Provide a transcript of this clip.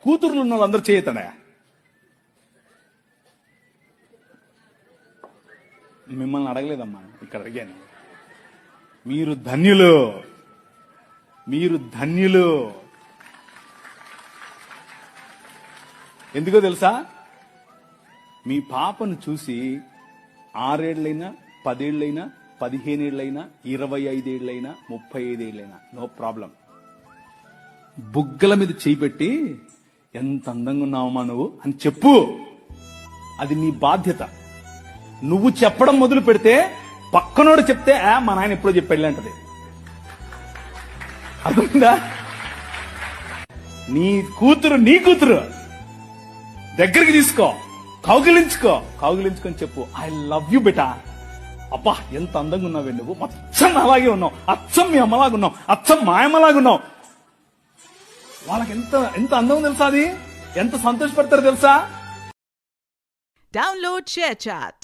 కూతుర్లు ఉన్న వాళ్ళందరూ చేయతాడా? మిమ్మల్ని అడగలేదమ్మా, ఇక్కడ అడిగాను. మీరు ధన్యులు, మీరు ధన్యులు. ఎందుకో తెలుసా? మీ పాపను చూసి 6 ఏళ్లైనా 10 ఏళ్లైనా 15 ఏళ్లైనా 25 ఏళ్లైనా 35 ఏళ్లైనా నో ప్రాబ్లం. బుగ్గల మీద చేయి పెట్టి ఎంత అందంగా ఉన్నావమ్మా నువ్వు అని చెప్పు. అది నీ బాధ్యత. నువ్వు చెప్పడం మొదలు పెడితే పక్కనోడు చెప్తే మా నాయన ఎప్పుడో చెప్పాడు అంటది. అర్థమైందా? నీ కూతురు దగ్గరికి తీసుకో, కౌగిలించుకొని చెప్పు, ఐ లవ్ యూ బెటా. అబ్బా ఎంత అందంగా ఉన్నావే నువ్వు, అచ్చం అలాగే ఉన్నావు, అచ్చం మీ అమ్మలాగా ఉన్నావు, అచ్చం మా అమ్మలాగా ఉన్నావు. వాళ్ళకి ఎంత అందం తెలుసా? అది ఎంత సంతోషపడతారు తెలుసా? Download ShareChat.